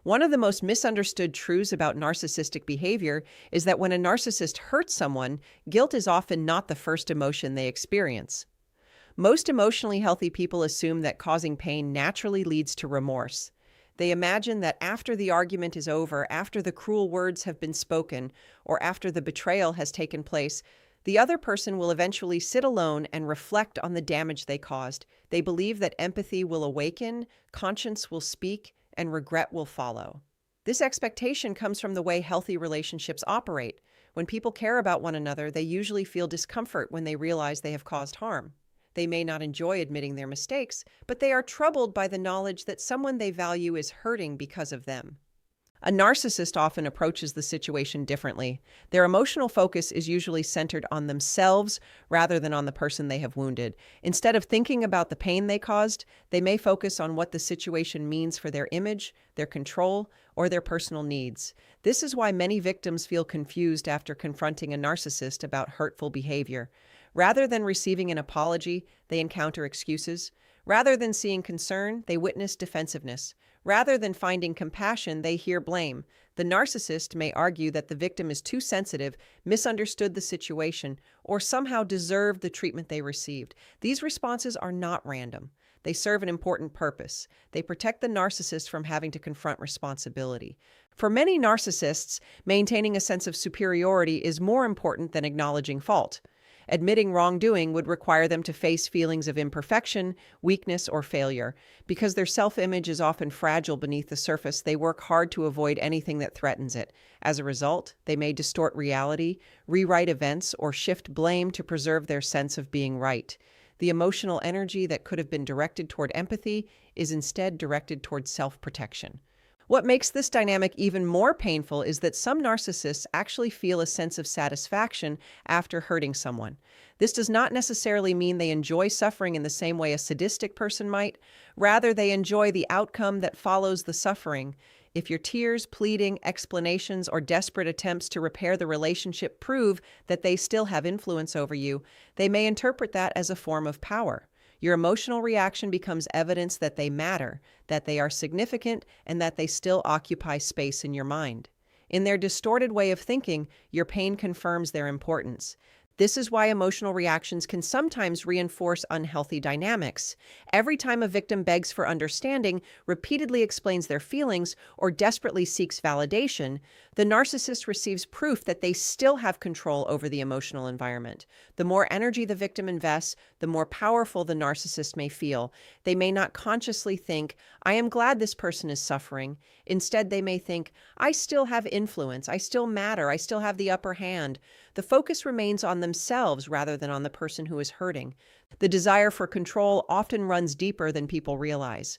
One of the most misunderstood truths about narcissistic behavior is that when a narcissist hurts someone, guilt is often not the first emotion they experience. Most emotionally healthy people assume that causing pain naturally leads to remorse. They imagine that after the argument is over, after the cruel words have been spoken, or after the betrayal has taken place, the other person will eventually sit alone and reflect on the damage they caused. They believe that empathy will awaken, conscience will speak, and regret will follow. This expectation comes from the way healthy relationships operate. When people care about one another, they usually feel discomfort when they realize they have caused harm. They may not enjoy admitting their mistakes, but they are troubled by the knowledge that someone they value is hurting because of them. A narcissist often approaches the situation differently. Their emotional focus is usually centered on themselves rather than on the person they have wounded. Instead of thinking about the pain they caused, they may focus on what the situation means for their image, their control, or their personal needs. This is why many victims feel confused after confronting a narcissist about hurtful behavior. Rather than receiving an apology, they encounter excuses. Rather than seeing concern, they witness defensiveness. Rather than finding compassion, they hear blame. The narcissist may argue that the victim is too sensitive, misunderstood the situation, or somehow deserved the treatment they received. These responses are not random. They serve an important purpose. They protect the narcissist from having to confront responsibility. For many narcissists, maintaining a sense of superiority is more important than acknowledging fault. Admitting wrongdoing would require them to face feelings of imperfection, weakness, or failure. Because their self-image is often fragile beneath the surface, they work hard to avoid anything that threatens it. As a result, they may distort reality, rewrite events, or shift blame to preserve their sense of being right. The emotional energy that could have been directed toward empathy is instead directed toward self-protection. What makes this dynamic even more painful is that some narcissists actually feel a sense of satisfaction after hurting someone. This does not necessarily mean they enjoy suffering in the same way a sadistic person might. Rather, they enjoy the outcome that follows the suffering. If your tears, pleading, explanations, or desperate attempts to repair the relationship prove that they still have influence over you, they may interpret that as a form of power. Your emotional reaction becomes evidence that they matter, that they are significant, and that they still occupy space in your mind. In their distorted way of thinking, your pain confirms their importance. This is why emotional reactions can sometimes reinforce unhealthy dynamics. Every time a victim begs for understanding, repeatedly explains their feelings, or desperately seeks validation, the narcissist receives proof that they still have control over the emotional environment. The more energy the victim invests, the more powerful the narcissist may feel. They may not consciously think, "I am glad this person is suffering." Instead, they may think, "I still have influence, I still matter, I still have the upper hand." The focus remains on themselves rather than on the person who is hurting. The desire for control often runs deeper than people realize.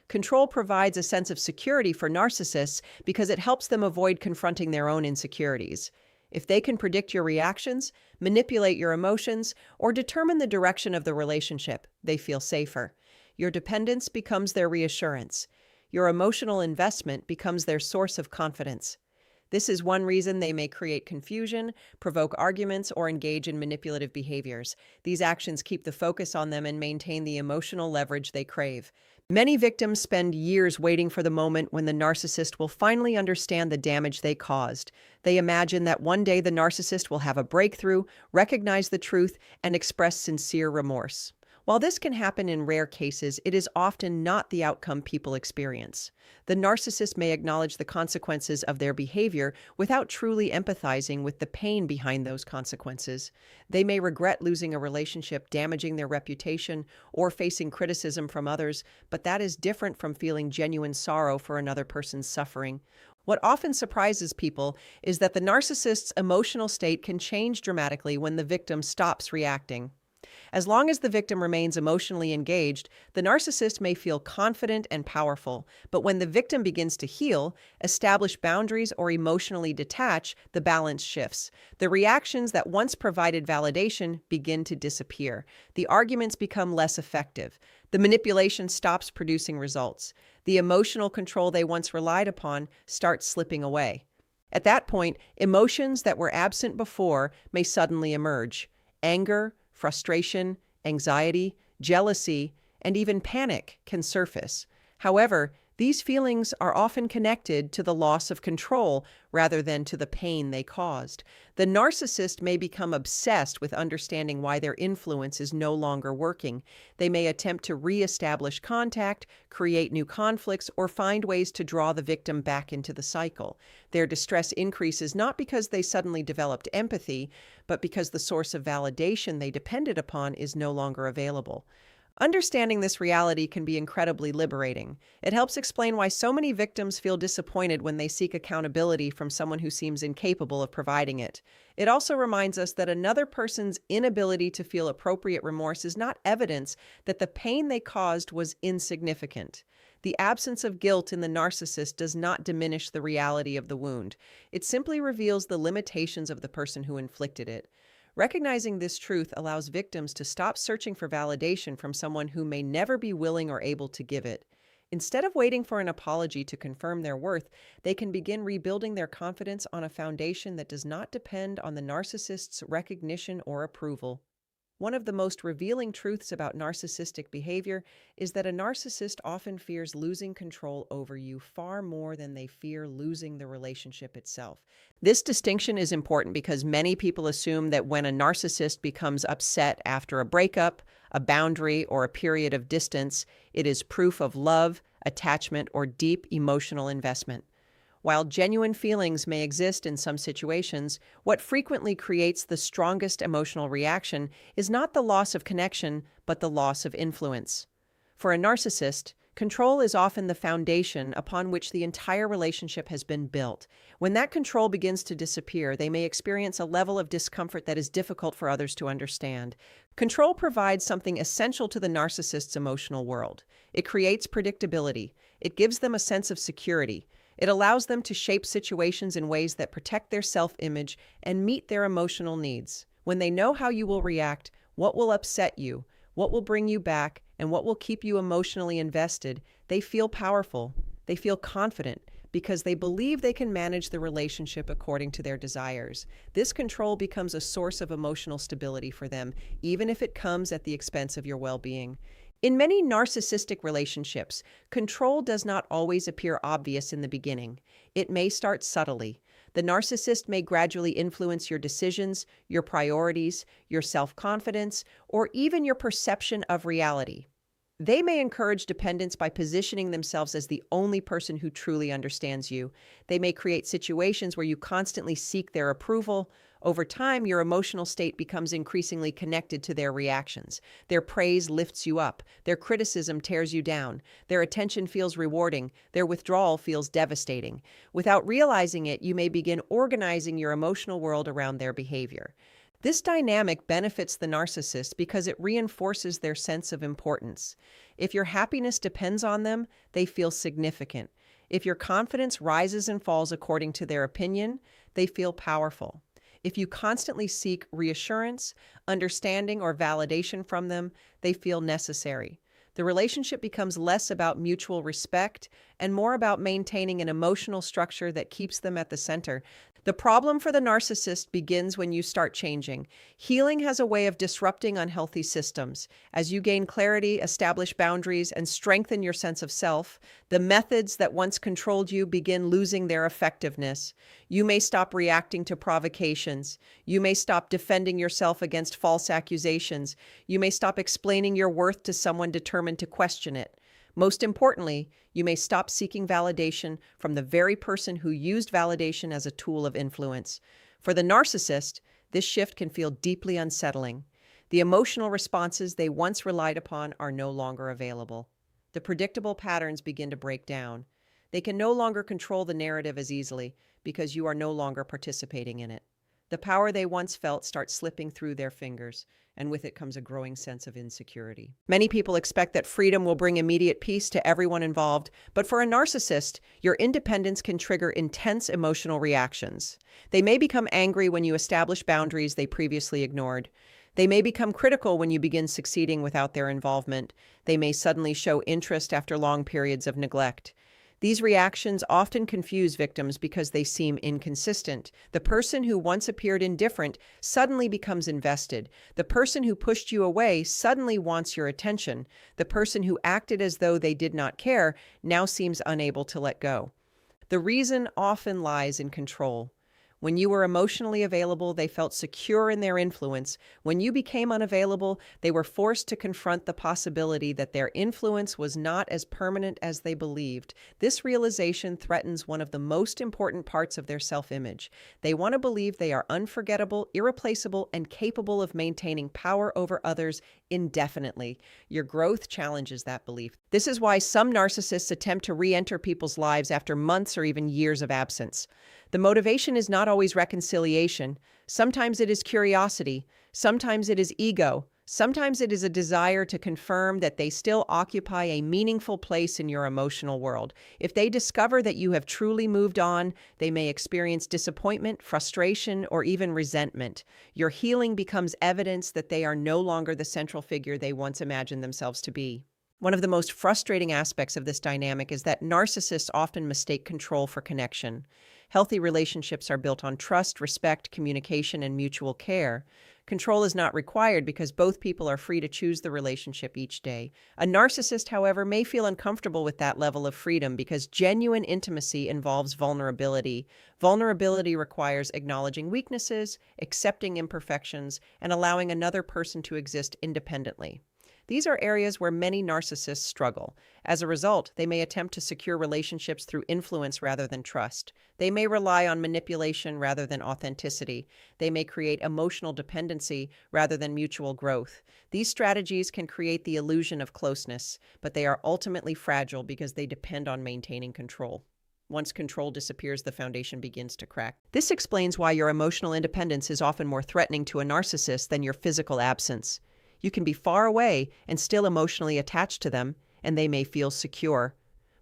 Control provides a sense of security for narcissists because it helps them avoid confronting their own insecurities. If they can predict your reactions, manipulate your emotions, or determine the direction of the relationship, they feel safer. Your dependence becomes their reassurance. Your emotional investment becomes their source of confidence. This is one reason they may create confusion, provoke arguments, or engage in manipulative behaviors. These actions keep the focus on them and maintain the emotional leverage they crave. Many victims spend years waiting for the moment when the narcissist will finally understand the damage they caused. They imagine that one day the narcissist will have a breakthrough, recognize the truth, and express sincere remorse. While this can happen in rare cases, it is often not the outcome people experience. The narcissist may acknowledge the consequences of their behavior without truly empathizing with the pain behind those consequences. They may regret losing a relationship, damaging their reputation, or facing criticism from others, but that is different from feeling genuine sorrow for another person's suffering. What often surprises people is that the narcissist's emotional state can change dramatically when the victim stops reacting. As long as the victim remains emotionally engaged, the narcissist may feel confident and powerful. But when the victim begins to heal, establish boundaries, or emotionally detach, the balance shifts. The reactions that once provided validation begin to disappear. The arguments become less effective. The manipulation stops producing results. The emotional control they once relied upon starts slipping away. At that point, emotions that were absent before may suddenly emerge. Anger, frustration, anxiety, jealousy, and even panic can surface. However, These feelings are often connected to the loss of control rather than to the pain they caused. The narcissist may become obsessed with understanding why their influence is no longer working. They may attempt to re-establish contact, create new conflicts, or find ways to draw the victim back into the cycle. Their distress increases not because they suddenly developed empathy, but because the source of validation they depended upon is no longer available. Understanding this reality can be incredibly liberating. It helps explain why so many victims feel disappointed when they seek accountability from someone who seems incapable of providing it. It also reminds us that another person's inability to feel appropriate remorse is not evidence that the pain they caused was insignificant. The absence of guilt in the narcissist does not diminish the reality of the wound. It simply reveals the limitations of the person who inflicted it. Recognizing this truth allows victims to stop searching for validation from someone who may never be willing or able to give it. Instead of waiting for an apology to confirm their worth, they can begin rebuilding their confidence on a foundation that does not depend on the narcissist's recognition or approval. One of the most revealing truths about narcissistic behavior is that a narcissist often fears losing control over you far more than they fear losing the relationship itself. This distinction is important because many people assume that when a narcissist becomes upset after a breakup, a boundary, or a period of distance, it is proof of love, attachment, or deep emotional investment. While genuine feelings may exist in some situations, what frequently creates the strongest emotional reaction is not the loss of connection, but the loss of influence. For a narcissist, control is often the foundation upon which the entire relationship has been built. When that control begins to disappear, they may experience a level of discomfort that is difficult for others to understand. Control provides something essential to the narcissist's emotional world. It creates predictability. It gives them a sense of security. It allows them to shape situations in ways that protect their self-image and meet their emotional needs. When they know how you will react, what will upset you, what will bring you back, and what will keep you emotionally invested, they feel powerful. They feel confident because they believe they can manage the relationship according to their desires. This control becomes a source of emotional stability for them, even if it comes at the expense of your well-being. In many narcissistic relationships, control does not always appear obvious in the beginning. It may start subtly. The narcissist may gradually influence your decisions, your priorities, your self-confidence, or even your perception of reality. They may encourage dependence by positioning themselves as the only person who truly understands you. They may create situations where you constantly seek their approval. Over time, your emotional state becomes increasingly connected to their reactions. Their praise lifts you up. Their criticism tears you down. Their attention feels rewarding. Their withdrawal feels devastating. Without realizing it, you may begin organizing your emotional world around their behavior. This dynamic benefits the narcissist because it reinforces their sense of importance. If your happiness depends on them, they feel significant. If your confidence rises and falls according to their opinion, they feel powerful. If you constantly seek reassurance, understanding, or validation from them, they feel necessary. The relationship becomes less about mutual respect and more about maintaining an emotional structure that keeps them at the center. The problem for the narcissist begins when you start changing. Healing has a way of disrupting unhealthy systems. As you gain clarity, establish boundaries, and strengthen your sense of self, the methods that once controlled you begin losing their effectiveness. You may stop reacting to provocations. You may stop defending yourself against false accusations. You may stop explaining your worth to someone determined to question it. Most importantly, you may stop seeking validation from the very person who used validation as a tool of influence. For the narcissist, this shift can feel deeply unsettling. The emotional responses they once relied upon are no longer available. The predictable patterns begin to break down. They can no longer control the narrative as easily because you are no longer participating in it. The power they once felt starts slipping through their fingers, and with it comes a growing sense of insecurity. Many people expect that freedom will bring immediate peace to everyone involved, but for a narcissist, your independence can trigger intense emotional reactions. They may become angry when you establish boundaries they previously ignored. They may become critical when you begin succeeding without their involvement. They may suddenly show interest after long periods of neglect. These reactions often confuse victims because they seem inconsistent. The person who once appeared indifferent suddenly becomes invested. The person who pushed you away suddenly wants your attention. The person who acted as though they did not care now seems unable to let go. The reason often lies in control. When you were emotionally available, they felt secure in their influence. When you became unavailable, they were forced to confront the possibility that their influence was not as permanent as they believed. This realization threatens one of the most important parts of their self-image. They want to believe they are unforgettable, irreplaceable, and capable of maintaining power over others indefinitely. Your growth challenges that belief. This is why some narcissists attempt to re-enter people's lives after months or even years of absence. The motivation is not always reconciliation. Sometimes it is curiosity. Sometimes it is ego. Sometimes it is a desire to confirm that they still occupy a meaningful place in your emotional world. If they discover that you have truly moved on, they may experience disappointment, frustration, or even resentment. Your healing becomes evidence that they are no longer the central figure they once imagined themselves to be. One of the most frustrating aspects of this dynamic is that narcissists often mistake control for connection. Healthy relationships are built on trust, respect, communication, and mutual care. Control is not required because both people are free to choose the relationship each day. A narcissist, however, may feel uncomfortable with that level of freedom because genuine intimacy involves vulnerability. Vulnerability requires acknowledging weaknesses, accepting imperfections, and allowing another person to exist independently. These are areas where many narcissists struggle. As a result, they may attempt to secure relationships through influence rather than trust. They may rely on manipulation rather than authenticity. They may create emotional dependency rather than mutual growth. These strategies can create the illusion of closeness, but they are ultimately fragile because they depend on maintaining control. Once control disappears, the foundation begins to crack. This explains why your emotional independence is often more threatening to a narcissist than your physical absence. You can be far away and still emotionally attached to them, and they may feel secure.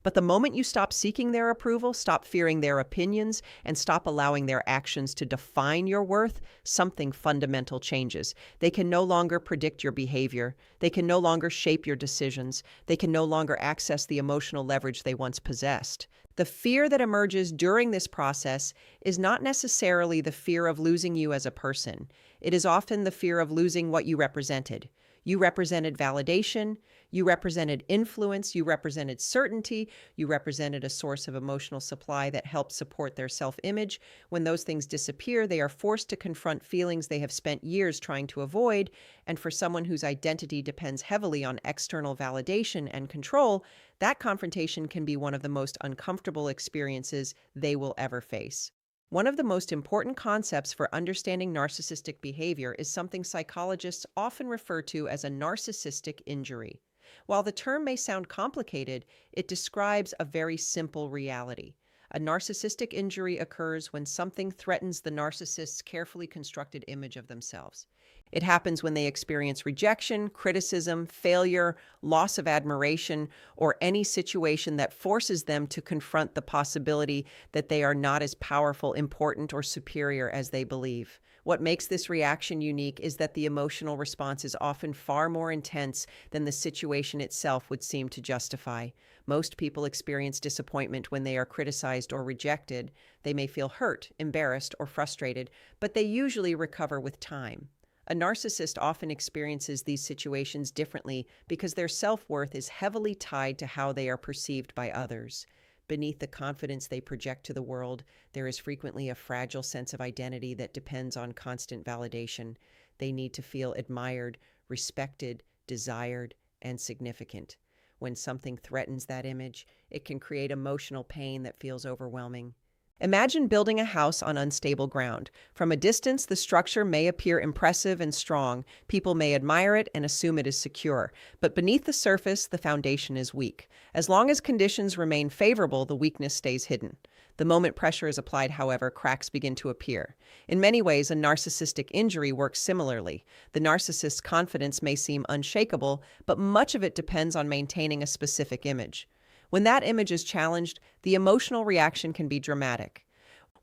But the moment you stop seeking their approval, stop fearing their opinions, and stop allowing their actions to define your worth, something fundamental changes. They can no longer predict your behavior. They can no longer shape your decisions. They can no longer access the emotional leverage they once possessed. The fear that emerges during this process is not necessarily the fear of losing you as a person. It is often the fear of losing what you represented. You represented validation, you represented influence, you represented certainty, you represented a source of emotional supply that helped support their self-image. When those things disappear, they are forced to confront feelings they have spent years trying to avoid, and for someone whose identity depends heavily on external validation and control, that confrontation can be one of the most uncomfortable experiences they will ever face. One of the most important concepts for understanding narcissistic behavior is something psychologists often refer to as a narcissistic injury. While the term may sound complicated, it describes a very simple reality. A narcissistic injury occurs when something threatens the narcissist's carefully constructed image of themselves. It happens when they experience rejection, criticism, failure, loss of admiration, or any situation that forces them to confront the possibility that they are not as powerful, important, or superior as they believe. What makes this reaction unique is that the emotional response is often far more intense than the situation itself would seem to justify. Most people experience disappointment when they are criticized or rejected. They may feel hurt, embarrassed, or frustrated, but they usually recover with time. A narcissist often experiences these situations differently because their self-worth is heavily tied to how they are perceived by others. Beneath the confidence they project to the world, there is frequently a fragile sense of identity that depends on constant validation. They need to feel admired, respected, desired, and significant. When something threatens that image, it can create emotional pain that feels overwhelming. Imagine building a house on unstable ground. From a distance, the structure may appear impressive and strong. People may admire it and assume it is secure. But beneath the surface, the foundation is weak. As long as conditions remain favorable, the weakness stays hidden. The moment pressure is applied, however, cracks begin to appear. In many ways, a narcissistic injury works similarly. The narcissist's confidence may seem unshakable, but much of it depends on maintaining a specific image. When that image is challenged, the emotional reaction can be dramatic.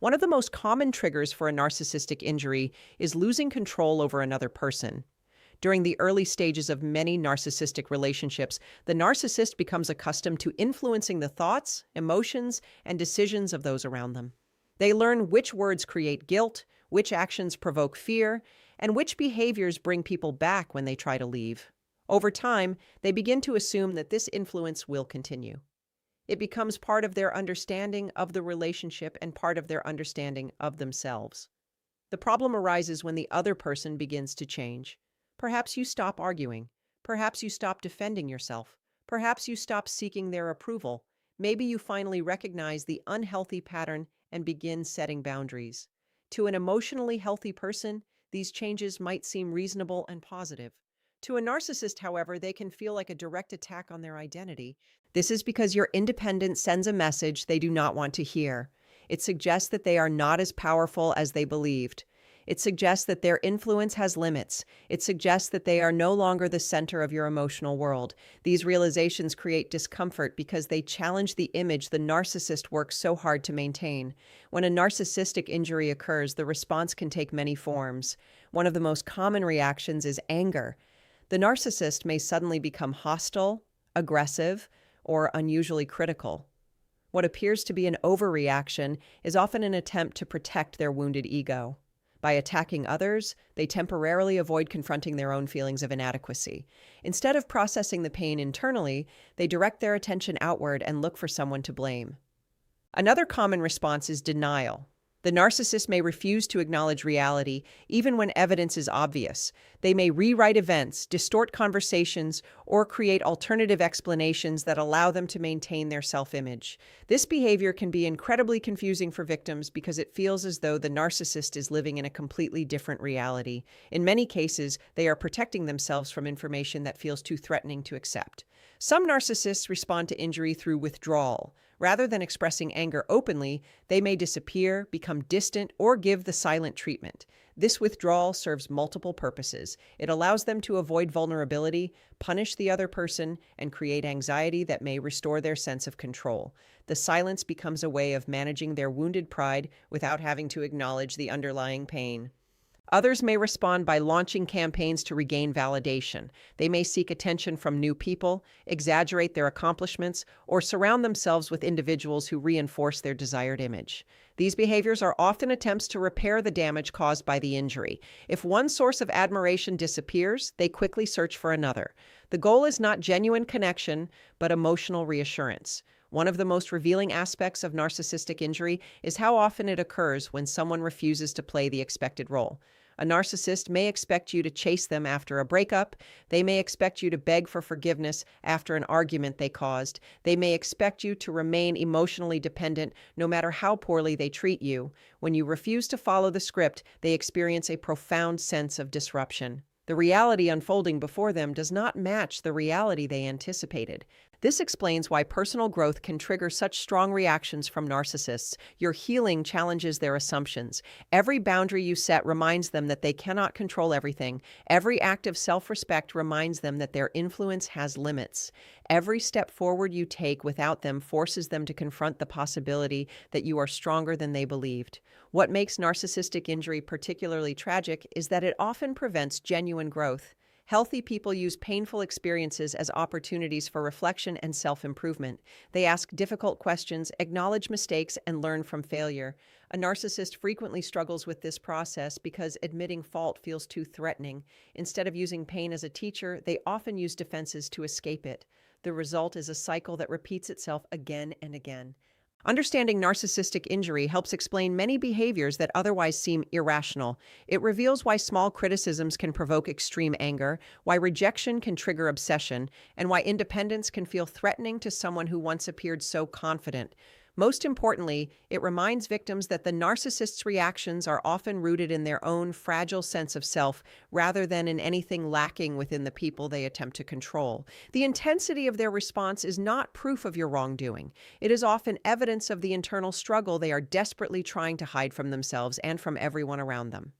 One of the most common triggers for a narcissistic injury is losing control over another person. During the early stages of many narcissistic relationships, the narcissist becomes accustomed to influencing the thoughts, emotions, and decisions of those around them. They learn which words create guilt, which actions provoke fear, and which behaviors bring people back when they try to leave. Over time, they begin to assume that this influence will continue. It becomes part of their understanding of the relationship and part of their understanding of themselves. The problem arises when the other person begins to change. Perhaps you stop arguing. Perhaps you stop defending yourself. Perhaps you stop seeking their approval. Maybe you finally recognize the unhealthy pattern and begin setting boundaries. To an emotionally healthy person, these changes might seem reasonable and positive. To a narcissist, however, they can feel like a direct attack on their identity. This is because your independence sends a message they do not want to hear. It suggests that they are not as powerful as they believed. It suggests that their influence has limits. It suggests that they are no longer the center of your emotional world. These realizations create discomfort because they challenge the image the narcissist works so hard to maintain. When a narcissistic injury occurs, the response can take many forms. One of the most common reactions is anger. The narcissist may suddenly become hostile, aggressive, or unusually critical. What appears to be an overreaction is often an attempt to protect their wounded ego. By attacking others, they temporarily avoid confronting their own feelings of inadequacy. Instead of processing the pain internally, they direct their attention outward and look for someone to blame. Another common response is denial. The narcissist may refuse to acknowledge reality, even when evidence is obvious. They may rewrite events, distort conversations, or create alternative explanations that allow them to maintain their self-image. This behavior can be incredibly confusing for victims because it feels as though the narcissist is living in a completely different reality. In many cases, they are protecting themselves from information that feels too threatening to accept. Some narcissists respond to injury through withdrawal. Rather than expressing anger openly, they may disappear, become distant, or give the silent treatment. This withdrawal serves multiple purposes. It allows them to avoid vulnerability, punish the other person, and create anxiety that may restore their sense of control. The silence becomes a way of managing their wounded pride without having to acknowledge the underlying pain. Others may respond by launching campaigns to regain validation. They may seek attention from new people, exaggerate their accomplishments, or surround themselves with individuals who reinforce their desired image. These behaviors are often attempts to repair the damage caused by the injury. If one source of admiration disappears, they quickly search for another. The goal is not genuine connection, but emotional reassurance. One of the most revealing aspects of narcissistic injury is how often it occurs when someone refuses to play the expected role. A narcissist may expect you to chase them after a breakup. They may expect you to beg for forgiveness after an argument they caused. They may expect you to remain emotionally dependent no matter how poorly they treat you. When you refuse to follow the script, they experience a profound sense of disruption. The reality unfolding before them does not match the reality they anticipated. This explains why personal growth can trigger such strong reactions from narcissists. Your healing challenges their assumptions. Every boundary you set reminds them that they cannot control everything. Every act of self-respect reminds them that their influence has limits. Every step forward you take without them forces them to confront the possibility that you are stronger than they believed. What makes narcissistic injury particularly tragic is that it often prevents genuine growth. Healthy people use painful experiences as opportunities for reflection and self-improvement. They ask difficult questions, acknowledge mistakes, and learn from failure. A narcissist frequently struggles with this process because admitting fault feels too threatening. Instead of using pain as a teacher, they often use defenses to escape it. The result is a cycle that repeats itself again and again. Understanding narcissistic injury helps explain many behaviors that otherwise seem irrational. It reveals why small criticisms can provoke extreme anger, why rejection can trigger obsession, and why independence can feel threatening to someone who once appeared so confident. Most importantly, it reminds victims that the narcissist's reactions are often rooted in their own fragile sense of self rather than in anything lacking within the people they attempt to control. The intensity of their response is not proof of your wrongdoing. It is often evidence of the internal struggle they are desperately trying to hide from themselves and from everyone around them.